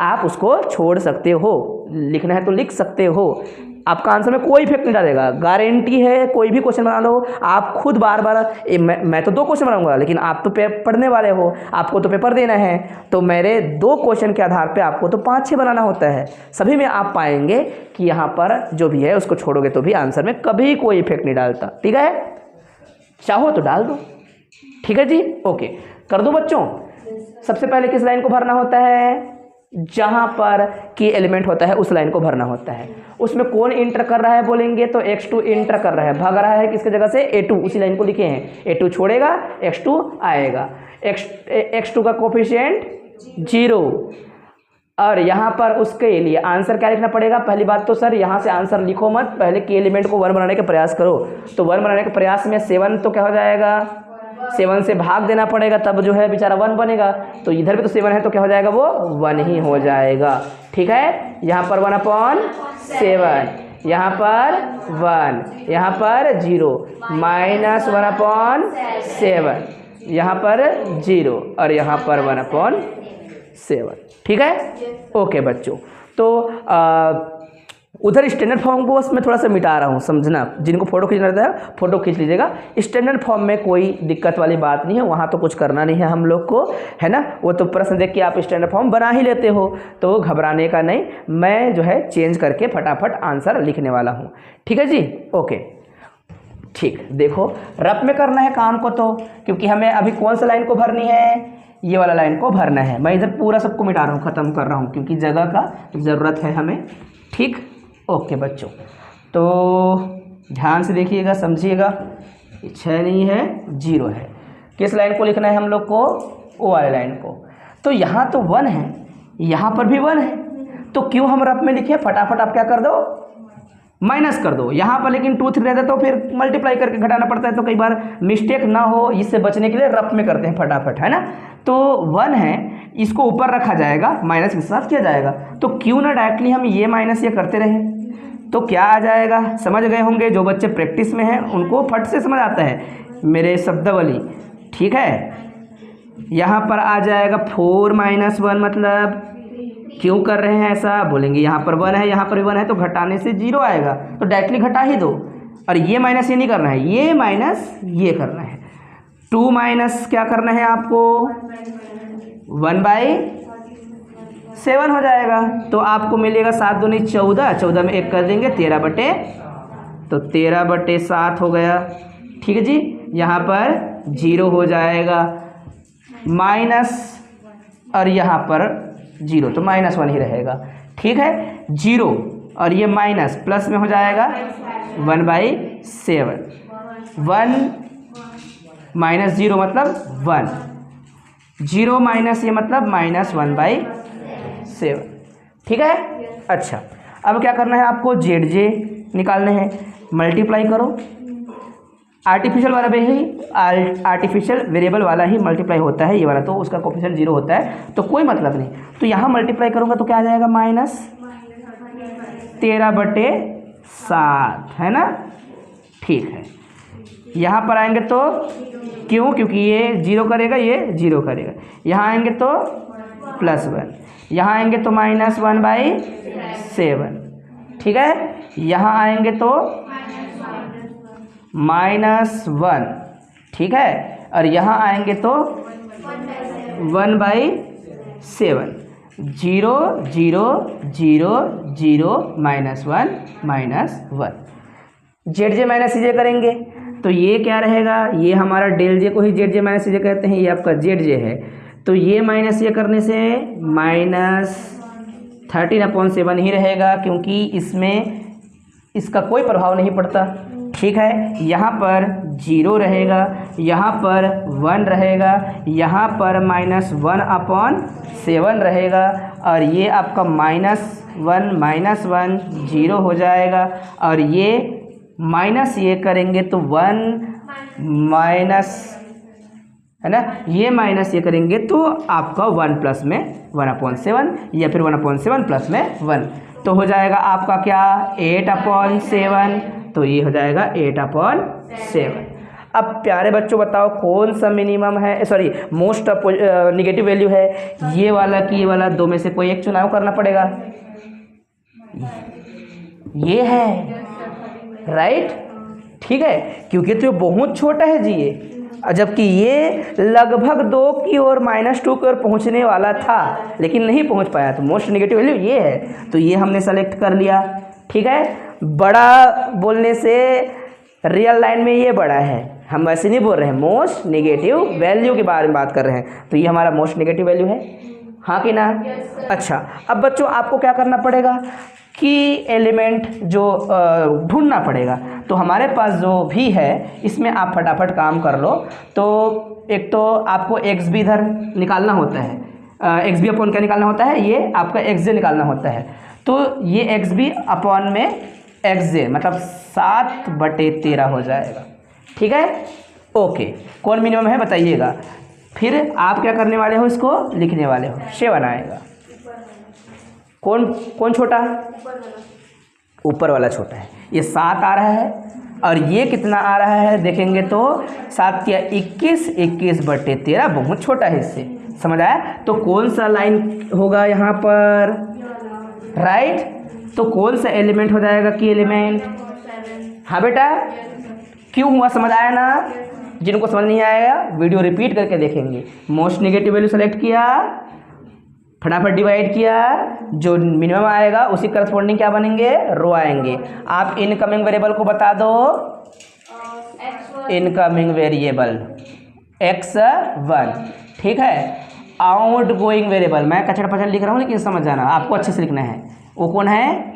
आप उसको छोड़ सकते हो, लिखना है तो लिख सकते हो, आपका आंसर में कोई इफेक्ट नहीं डालेगा, गारंटी है। कोई भी क्वेश्चन बना लो आप खुद बार बार, मैं तो 2 क्वेश्चन बनाऊंगा, लेकिन आप तो पढ़ने वाले हो, आपको तो पेपर देना है, तो मेरे 2 क्वेश्चन के आधार पे आपको तो 5-6 बनाना होता है। सभी में आप पाएंगे कि यहाँ पर जो भी है उसको छोड़ोगे तो भी आंसर में कभी कोई इफेक्ट नहीं डालता। ठीक है, चाहो तो डाल दो। ठीक है जी, ओके, कर दो बच्चों। सबसे पहले किस लाइन को भरना होता है? जहां पर की एलिमेंट होता है उस लाइन को भरना होता है। उसमें कौन इंटर कर रहा है बोलेंगे तो x2 इंटर कर रहा है, भाग रहा है किसके जगह से? A2, उसी लाइन को लिखे हैं। A2 छोड़ेगा, x2 आएगा, x2 का कोफिशिएंट 0, और यहाँ पर उसके लिए आंसर क्या लिखना पड़ेगा? पहली बात तो सर यहाँ से आंसर लिखो मत, पहले की एलिमेंट को 1 बनाने का प्रयास करो। तो 1 बनाने के प्रयास में 7 तो क्या हो जाएगा? 7 से भाग देना पड़ेगा, तब जो है बेचारा 1 बनेगा। तो इधर भी तो 7 है, तो क्या हो जाएगा? वो 1 ही हो जाएगा। ठीक है, यहाँ पर 1/7, यहाँ पर 1, यहाँ पर 0, -1/7, यहाँ पर 0 और यहाँ पर 1/7। ठीक है, ओके बच्चों। तो उधर स्टैंडर्ड फॉर्म को बस मैं थोड़ा सा मिटा रहा हूँ, समझना। जिनको फोटो खींचना रहता है फोटो खींच लीजिएगा। स्टैंडर्ड फॉर्म में कोई दिक्कत वाली बात नहीं है, वहाँ तो कुछ करना नहीं है हम लोग को, है ना। वो तो प्रश्न देख के आप स्टैंडर्ड फॉर्म बना ही लेते हो, तो घबराने का नहीं। मैं जो है चेंज करके फटाफट आंसर लिखने वाला हूँ। ठीक है जी, ओके। ठीक, देखो रफ में करना है काम को, तो क्योंकि हमें अभी कौन सा लाइन को भरनी है? ये वाला लाइन को भरना है। मैं इधर पूरा सबको मिटा रहा हूँ, ख़त्म कर रहा हूँ, क्योंकि जगह का ज़रूरत है हमें। ठीक, ओके बच्चों, तो ध्यान से देखिएगा, समझिएगा। 6 नहीं है, 0 है। किस लाइन को लिखना है हम लोग को? ओ वाले लाइन को। तो यहाँ तो 1 है, यहाँ पर भी 1 है, तो क्यों हम रफ में लिखे? फटाफट आप क्या कर दो? माइनस कर दो। यहाँ पर लेकिन 2 3 रहता है तो फिर मल्टीप्लाई करके घटाना पड़ता है, तो कई बार मिस्टेक ना हो, इससे बचने के लिए रफ में करते हैं फटाफट, है ना। तो 1 है, इसको ऊपर रखा जाएगा, माइनस के साथ किया जाएगा। तो क्यों ना डायरेक्टली हम ये माइनस ये करते रहें? तो क्या आ जाएगा? समझ गए होंगे, जो बच्चे प्रैक्टिस में हैं उनको फट से समझ आता है मेरे शब्दावली। ठीक है, यहाँ पर आ जाएगा 4 - 1, मतलब क्यों कर रहे हैं ऐसा? बोलेंगे यहाँ पर 1 है, यहाँ पर भी 1 है, तो घटाने से 0 आएगा, तो डायरेक्टली घटा ही दो। और ये माइनस ये नहीं करना है, ये माइनस ये करना है। 2 माइनस क्या करना है आपको? 1/7 हो जाएगा। तो आपको मिलेगा 7 दूनी 14, 14 में 1 कर देंगे 13/7 हो गया। ठीक है जी, यहाँ पर 0 हो जाएगा, माइनस और यहाँ पर 0, तो -1 ही रहेगा। ठीक है, 0 और ये माइनस प्लस में हो जाएगा 1/7, 1 माइनस 0 मतलब 1, 0 माइनस ये मतलब -1/7, ठीक है। अच्छा, अब क्या करना है आपको, ZJ निकालने हैं, मल्टीप्लाई करो, आर्टिफिशियल वाला भी आर्टिफिशियल वेरिएबल वाला ही मल्टीप्लाई होता है, ये वाला तो उसका कोफिशिएंट 0 होता है, तो कोई मतलब नहीं। तो यहाँ मल्टीप्लाई करूँगा तो क्या आ जाएगा, -13/7, है ना, ठीक है। यहाँ पर आएंगे तो क्यों, क्योंकि ये 0 करेगा, ये 0 करेगा, यहाँ आएंगे तो +1, यहाँ आएंगे तो -1/7, ठीक है। यहाँ आएंगे तो -1, ठीक है, और यहाँ आएंगे तो 1/7, 0 0 0 0 -1 ZJ माइनस CJ करेंगे तो ये क्या रहेगा, ये हमारा डेल जे को ही ZJ माइनस CJ कहते हैं, ये आपका ZJ है, तो ये माइनस ये करने से -13/7 ही रहेगा, क्योंकि इसमें इसका कोई प्रभाव नहीं पड़ता, ठीक है। यहाँ पर 0 रहेगा, यहाँ पर 1 रहेगा, यहाँ पर -1/7 रहेगा, और ये आपका -1 0 हो जाएगा, और ये माइनस ये करेंगे तो 1 माइनस, है ना, ये माइनस ये करेंगे तो आपका 1 प्लस में 1/7 या फिर 1/7 प्लस में 1, तो हो जाएगा आपका क्या 8/7, तो ये हो जाएगा 8/7। अब प्यारे बच्चों बताओ कौन सा मिनिमम है, सॉरी मोस्ट निगेटिव वैल्यू है, ये वाला कि ये वाला, दो में से कोई एक चुनाव करना पड़ेगा, ये है, राइट, ठीक है, क्योंकि तो ये बहुत छोटा है जी ये, जबकि ये लगभग 2 की ओर -2 की ओर पहुँचने वाला था लेकिन नहीं पहुँच पाया, तो मोस्ट नेगेटिव वैल्यू ये है, तो ये हमने सेलेक्ट कर लिया, ठीक है। बड़ा बोलने से रियल लाइन में ये बड़ा है, हम वैसे नहीं बोल रहे हैं, मोस्ट नेगेटिव वैल्यू के बारे में बात कर रहे हैं, तो ये हमारा मोस्ट नेगेटिव वैल्यू है, हाँ कि ना। अच्छा, अब बच्चों आपको क्या करना पड़ेगा कि एलिमेंट जो ढूंढना पड़ेगा, तो हमारे पास जो भी है इसमें आप फटाफट काम कर लो। तो एक तो आपको एक्स बी इधर निकालना होता है, एक्स बी अपॉन क्या निकालना होता है, ये आपका एक्स जे निकालना होता है, तो ये एक्स बी अपॉन में एक्स जे मतलब 7/13 हो जाएगा, ठीक है, ओके। कौन मिनिमम है बताइएगा, फिर आप क्या करने वाले हो, इसको लिखने वाले हो, 7 आएगा। कौन छोटा, ऊपर वाला छोटा है, ये 7 आ रहा है, और ये कितना आ रहा है देखेंगे तो 7 या 21, 21/13 बहुत छोटा है, इससे समझ आया। तो कौन सा लाइन होगा यहाँ पर, राइट, तो कौन सा एलिमेंट हो जाएगा की एलिमेंट, हाँ बेटा, क्यों हुआ समझ आया ना, जिनको समझ नहीं आएगा वीडियो रिपीट करके देखेंगे। मोस्ट नेगेटिव वैल्यू सेलेक्ट किया, फटाफट डिवाइड किया, जो मिनिमम आएगा उसी करस्पॉन्डिंग क्या बनेंगे, रो आएंगे। आप इनकमिंग वेरिएबल को बता दो, इनकमिंग वेरिएबल x1, ठीक है। आउट गोइंग वेरिएबल, मैं कचड़ पचड़ लिख रहा हूँ लेकिन समझ जाना, आपको अच्छे से लिखना है, वो कौन है,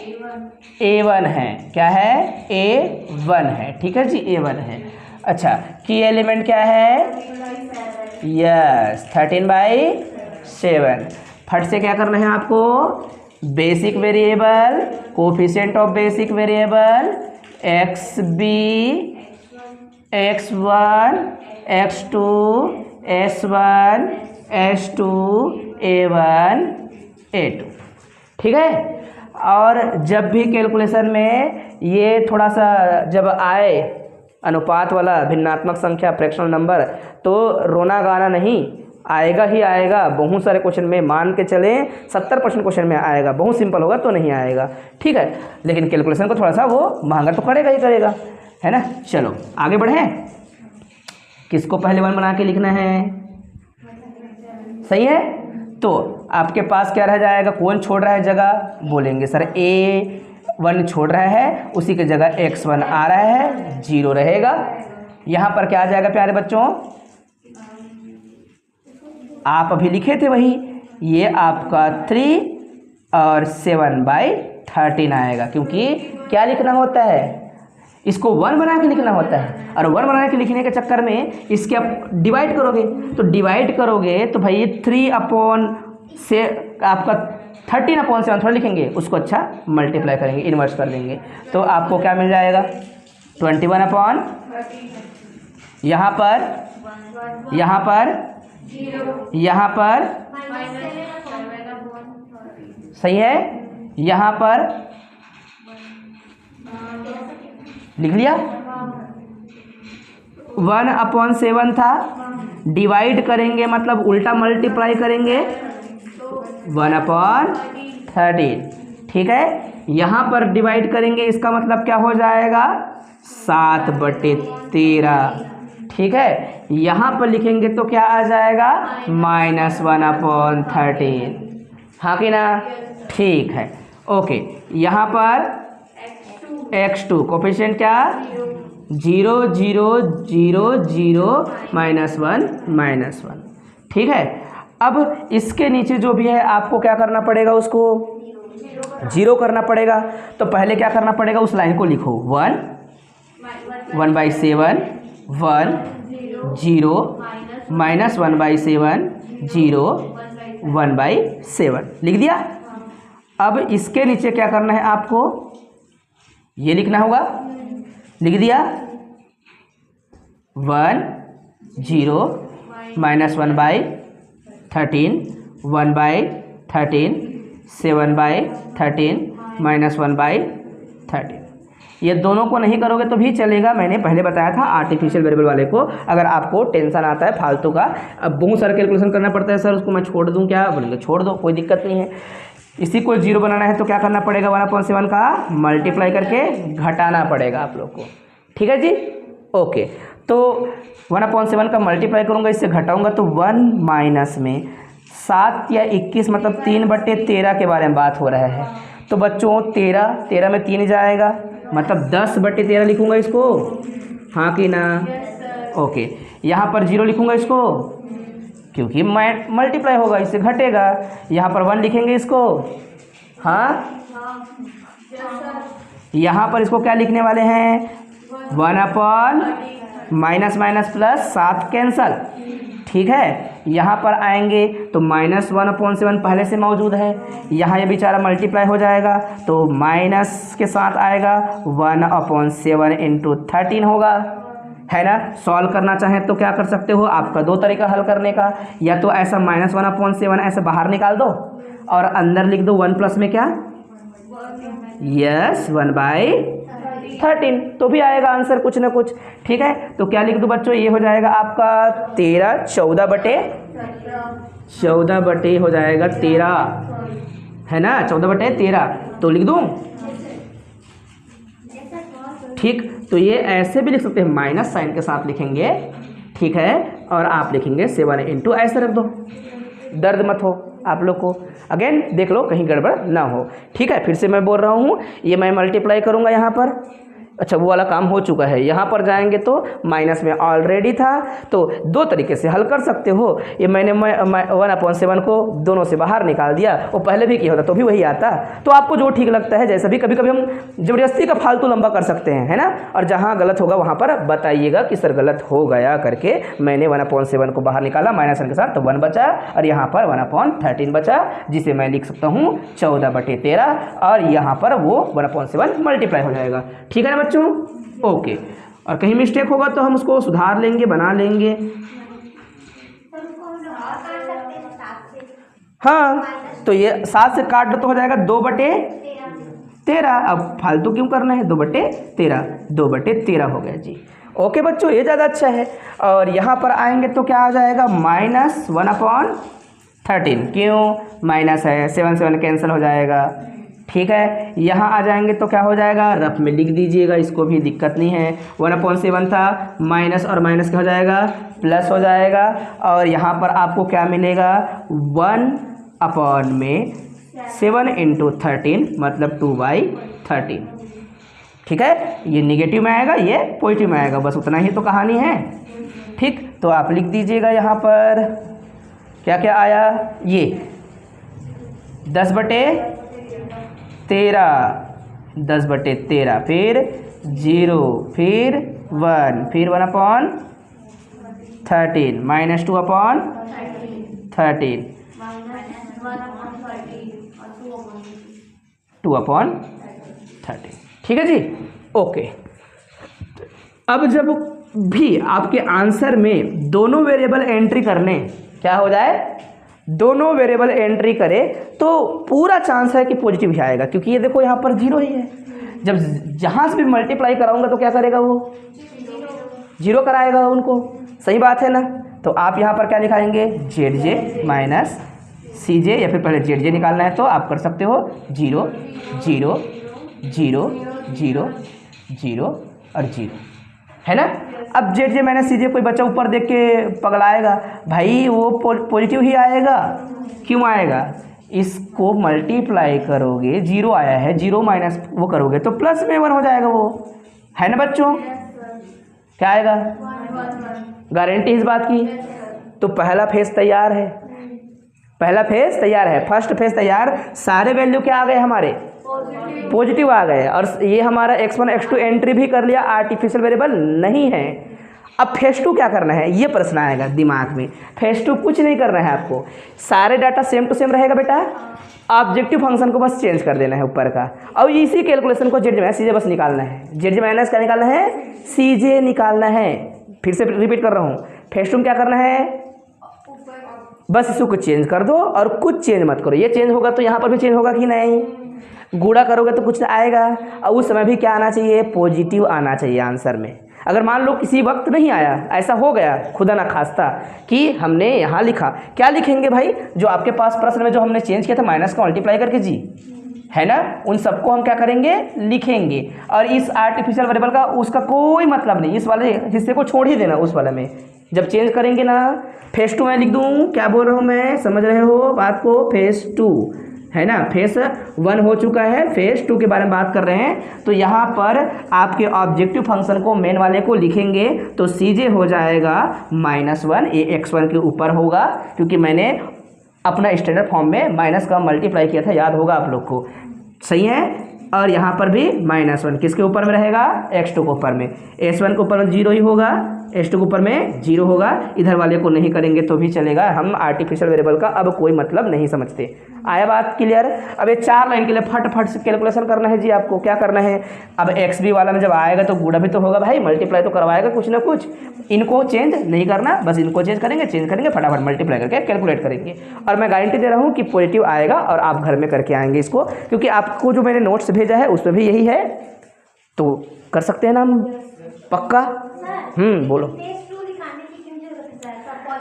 A1 है, क्या है, A1 है, ठीक है जी, A1 है। अच्छा, की एलिमेंट क्या है, यस 13/7। फट से क्या करना है आपको, basic variable, coefficient of basic variable XB, X1, X2, S1, S2, A1, A2, ठीक है। और जब भी कैलकुलेशन में ये थोड़ा सा जब आए अनुपात वाला भिन्नात्मक संख्या फ्रैक्शनल नंबर, तो रोना गाना नहीं, आएगा ही आएगा। बहुत सारे क्वेश्चन में मान के चलें 70% क्वेश्चन में आएगा, बहुत सिंपल होगा तो नहीं आएगा, ठीक है, लेकिन कैलकुलेशन को थोड़ा सा वो महंगा तो पड़ेगा ही करेगा, है ना। चलो आगे बढ़ें, किसको पहले 1 बना के लिखना है, सही है। तो आपके पास क्या रह जाएगा, कौन छोड़ रहा है जगह, बोलेंगे सर A1 छोड़ रहा है, उसी की जगह X1 आ रहा है, 0 रहेगा। यहाँ पर क्या आ जाएगा प्यारे बच्चों, आप अभी लिखे थे वही, ये आपका 3 और 7/13 आएगा, क्योंकि क्या लिखना होता है, इसको 1 बना के लिखना होता है, और 1 बना के लिखने के चक्कर में इसके आप डिवाइड करोगे, तो डिवाइड करोगे तो भाई ये 3 अपॉन से आपका 13/7 थोड़ा लिखेंगे, उसको अच्छा मल्टीप्लाई करेंगे, इन्वर्स कर देंगे, तो आपको क्या मिल जाएगा 21 अपॉन यहाँ पर सही है, यहाँ पर लिख लिया 1/7 था, डिवाइड करेंगे मतलब उल्टा मल्टीप्लाई करेंगे 1/13, ठीक है। यहाँ पर डिवाइड करेंगे, इसका मतलब क्या हो जाएगा 7/13, ठीक है। यहाँ पर लिखेंगे तो क्या आ जाएगा -1/13, हाँ कि ना, ठीक है, ओके। यहाँ पर x2 कोफिशिएंट क्या 0 0 0 0 -1, ठीक है। अब इसके नीचे जो भी है आपको क्या करना पड़ेगा, उसको 0 करना पड़ेगा, तो पहले क्या करना पड़ेगा, उस लाइन को लिखो 1/7 1 0 -1/7 0 1/7 लिख दिया। अब इसके नीचे क्या करना है, आपको ये लिखना होगा, लिख दिया 1 0 -1/13 1/13 7/13 -1/13। ये दोनों को नहीं करोगे तो भी चलेगा, मैंने पहले बताया था आर्टिफिशियल वेरिएबल वाले को। अगर आपको टेंशन आता है फालतू का, अब बहुत सारा कैलकुलेशन करना पड़ता है, सर उसको मैं छोड़ दूं क्या, बोलेंगे छोड़ दो, कोई दिक्कत नहीं है। इसी को 0 बनाना है तो क्या करना पड़ेगा, 1/7 का मल्टीप्लाई करके घटाना पड़ेगा आप लोग को, ठीक है जी, ओके। तो 1/7 का मल्टीप्लाई करूँगा, इससे घटाऊँगा तो 1 माइनस में 7 या 21 मतलब 3/13 के बारे में बात हो रहा है। तो बच्चों 13 में 3 जाएगा, मतलब 10/13 लिखूँगा इसको, हाँ कि ना, ओके। यहाँ पर 0 लिखूँगा इसको क्योंकि मल्टीप्लाई होगा, इससे घटेगा। यहाँ पर 1 लिखेंगे इसको, हाँ, यहाँ पर इसको क्या लिखने वाले हैं 1/, माइनस माइनस प्लस 7 कैंसल, ठीक है। यहाँ पर आएंगे तो -1/7 पहले से मौजूद है, यहाँ ये बेचारा मल्टीप्लाई हो जाएगा तो माइनस के साथ आएगा 1/7 × 13 होगा, है ना। सॉल्व करना चाहें तो क्या कर सकते हो, आपका 2 तरीका हल करने का, या तो ऐसा -1/7 ऐसे बाहर निकाल दो और अंदर लिख दो 1 प्लस में क्या, यस 1/13, तो भी आएगा आंसर कुछ ना कुछ, ठीक है। तो क्या लिख दूँ बच्चों, ये हो जाएगा आपका 14 हो जाएगा 13, है ना, 14/13 तो लिख दूँ, ठीक। तो ये ऐसे भी लिख सकते हैं, माइनस साइन के साथ लिखेंगे, ठीक है, और आप लिखेंगे 7 × ऐसे रख दो, दर्द मत हो आप लोग को, अगेन देख लो कहीं गड़बड़ ना हो, ठीक है। फिर से मैं बोल रहा हूँ, ये मैं मल्टीप्लाई करूँगा यहाँ पर, अच्छा वो वाला काम हो चुका है, यहाँ पर जाएंगे तो माइनस में ऑलरेडी था, तो 2 तरीके से हल कर सकते हो। ये मैंने 1/7 को दोनों से बाहर निकाल दिया, वो पहले भी किया होता तो भी वही आता, तो आपको जो ठीक लगता है, जैसा भी, कभी कभी हम ज़बरदस्ती का फालतू लंबा कर सकते हैं, है ना। और जहाँ गलत होगा वहाँ पर बताइएगा कि सर गलत हो गया करके, मैंने 1/7 को बाहर निकाला माइनस के साथ तो 1 बचा, और यहाँ पर 1/13 बचा, जिसे मैं लिख सकता हूँ 14/13, और यहाँ पर वो 1/7 मल्टीप्लाई हो जाएगा, ठीक है ना बच्चों, ओके। और कहीं मिस्टेक होगा तो हम उसको सुधार लेंगे, बना लेंगे, हाँ। तो ये 7 से काट दो तो हो जाएगा 2/13, अब फालतू क्यों करना है, 2/13 हो गया जी, ओके बच्चों, ये ज़्यादा अच्छा है। और यहाँ पर आएंगे तो क्या आ जाएगा -1/13, क्यों, माइनस है, 7 कैंसिल हो जाएगा, ठीक है। यहाँ आ जाएंगे तो क्या हो जाएगा, रफ में लिख दीजिएगा, इसको भी दिक्कत नहीं है, 1/7 था, माइनस और माइनस क्या हो जाएगा, प्लस हो जाएगा, और यहाँ पर आपको क्या मिलेगा 1/7 × 13 मतलब 2/13, ठीक है। ये निगेटिव में आएगा, ये पॉजिटिव में आएगा, बस उतना ही तो कहानी है, ठीक। तो आप लिख दीजिएगा यहाँ पर क्या क्या आया, ये 10/13, 10/13, फिर 0, फिर 1, फिर 1/13 -2/13 2/13। ठीक है जी, ओके। अब जब भी आपके आंसर में दोनों वेरिएबल एंट्री करने, क्या हो जाए, दोनों वेरिएबल एंट्री करे तो पूरा चांस है कि पॉजिटिव ही आएगा, क्योंकि ये देखो यहाँ पर 0 ही है। जब जहाँ से भी मल्टीप्लाई कराऊंगा तो क्या करेगा, वो 0 कराएगा उनको, सही बात है ना। तो आप यहाँ पर क्या लिखाएंगे, ZJ माइनस CJ, या फिर पहले ZJ निकालना है तो आप कर सकते हो 0 0 0 0 0 और 0, है ना। अब ZJ माइनस CJ कोई बच्चा ऊपर देख के पगलाएगा, भाई वो पॉजिटिव ही आएगा, क्यों आएगा, इसको मल्टीप्लाई करोगे 0 आया है, 0 माइनस वो करोगे तो प्लस में 1 हो जाएगा वो, है ना बच्चों। क्या आएगा, गारंटी इस बात की। तो पहला फेज तैयार है, पहला फेज तैयार है, फर्स्ट फेज तैयार। सारे वैल्यू क्या आ गए हमारे, पॉजिटिव आ गए। और ये हमारा x1 x2 एंट्री भी कर लिया, आर्टिफिशियल वेरिएबल नहीं है। अब फेज 2 क्या करना है, ये प्रश्न आएगा दिमाग में। फेज 2 कुछ नहीं करना है आपको, सारे डाटा सेम टू सेम रहेगा बेटा, ऑब्जेक्टिव फंक्शन को बस चेंज कर देना है ऊपर का, और इसी कैलकुलेशन को ZJ माइनस CJ बस निकालना है। ZJ माइनस क्या निकालना है, CJ निकालना है। फिर से रिपीट कर रहा हूँ, फेज 2 में क्या करना है, बस इसको कुछ चेंज कर दो और कुछ चेंज मत करो। ये चेंज होगा तो यहाँ पर भी चेंज होगा कि नहीं, गुणा करोगे तो कुछ आएगा, और उस समय भी क्या आना चाहिए, पॉजिटिव आना चाहिए आंसर में। अगर मान लो किसी वक्त नहीं आया, ऐसा हो गया खुदा ना खास्ता कि हमने यहाँ लिखा, क्या लिखेंगे भाई, जो आपके पास प्रश्न में जो हमने चेंज किया था माइनस का मल्टीप्लाई करके जी, है ना, उन सबको हम क्या करेंगे, लिखेंगे। और इस आर्टिफिशियल वेरिएबल का उसका कोई मतलब नहीं, इस वाले हिस्से को छोड़ ही देना, उस वाले में जब चेंज करेंगे ना। फेज 2 मैं लिख दूँ, क्या बोल रहा हूँ मैं, समझ रहे हो बात को, फेज 2 है ना, फेज 1 हो चुका है, फेज 2 के बारे में बात कर रहे हैं। तो यहाँ पर आपके ऑब्जेक्टिव फंक्शन को मेन वाले को लिखेंगे तो CJ हो जाएगा -1, ये x1 के ऊपर होगा, क्योंकि मैंने अपना स्टैंडर्ड फॉर्म में माइनस का मल्टीप्लाई किया था, याद होगा आप लोग को, सही है। और यहाँ पर भी -1 किसके ऊपर में रहेगा, x2 के ऊपर में, s1 के ऊपर में 0 ही होगा, s2 के ऊपर में 0 होगा। इधर वाले को नहीं करेंगे तो भी चलेगा, हम आर्टिफिशियल वेरिएबल का अब कोई मतलब नहीं समझते। आया बात क्लियर। अब ये 4 लाइन के लिए फट से कैलकुलेशन करना है जी, आपको क्या करना है। अब XB वाला में जब आएगा तो गुणा भी तो होगा भाई, मल्टीप्लाई तो करवाएगा कुछ ना कुछ, इनको चेंज नहीं करना, बस इनको चेंज करेंगे फटाफट मल्टीप्लाई करके कैलकुलेट करेंगे। और मैं गारंटी दे रहा हूँ कि पॉजिटिव आएगा और आप घर में करके आएंगे इसको, क्योंकि आपको जो मैंने नोट्स भेजा है उसमें भी यही है, तो कर सकते हैं ना हम, पक्का। बोलो।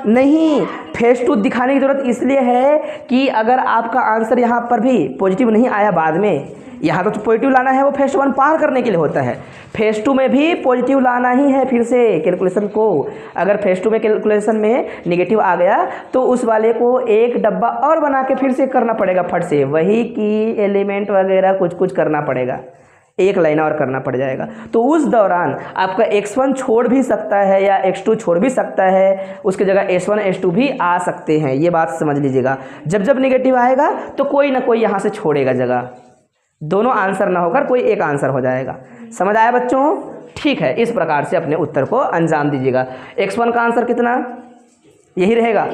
नहीं, फेज 2 दिखाने की ज़रूरत इसलिए है कि अगर आपका आंसर यहाँ पर भी पॉजिटिव नहीं आया बाद में, यहाँ तो पॉजिटिव लाना है, वो फेज 1 पार करने के लिए होता है। फेज 2 में भी पॉजिटिव लाना ही है फिर से कैलकुलेशन को। अगर फेज 2 में कैलकुलेशन में नेगेटिव आ गया तो उस वाले को एक डब्बा और बना के फिर से करना पड़ेगा, फट से वही की एलिमेंट वगैरह कुछ करना पड़ेगा, एक लाइन और करना पड़ जाएगा। तो उस दौरान आपका x1 छोड़ भी सकता है या x2 छोड़ भी सकता है, उसकी जगह s1 s2 भी आ सकते हैं, ये बात समझ लीजिएगा। जब नेगेटिव आएगा तो कोई ना कोई यहाँ से छोड़ेगा जगह, दोनों आंसर ना होकर कोई एक आंसर हो जाएगा। समझ आया बच्चों, ठीक है। इस प्रकार से अपने उत्तर को अंजाम दीजिएगा। x1 का आंसर कितना, यही रहेगा,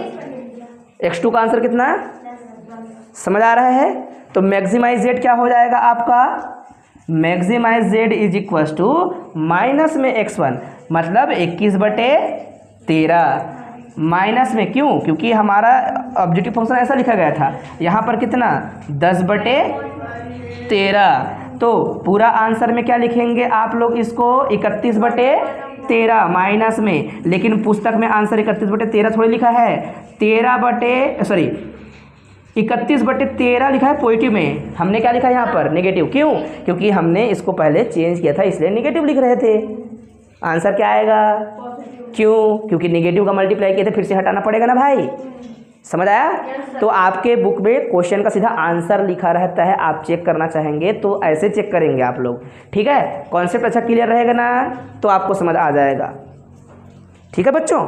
x2 का आंसर कितना, समझ आ रहा है। तो मैक्सिमाइज z क्या हो जाएगा आपका, maximize z is equal to minus में x1, मतलब 21/13 माइनस में, क्यों, क्योंकि हमारा ऑब्जेक्टिव फंक्शन ऐसा लिखा गया था, यहाँ पर कितना 10/13। तो पूरा आंसर में क्या लिखेंगे आप लोग, इसको 31/13 माइनस में, लेकिन पुस्तक में आंसर 31/13 थोड़ी लिखा है, 31/13 लिखा है पॉजिटिव में। हमने क्या लिखा है यहाँ पर, नेगेटिव, क्यों, क्योंकि हमने इसको पहले चेंज किया था इसलिए नेगेटिव लिख रहे थे। आंसर क्या आएगा, क्यों, क्योंकि नेगेटिव का मल्टीप्लाई किया था, फिर से हटाना पड़ेगा ना भाई। समझ आया। तो आपके बुक में क्वेश्चन का सीधा आंसर लिखा रहता है, आप चेक करना चाहेंगे तो ऐसे चेक करेंगे आप लोग, ठीक है। कॉन्सेप्ट अच्छा क्लियर रहेगा ना, तो आपको समझ आ जाएगा, ठीक है बच्चों।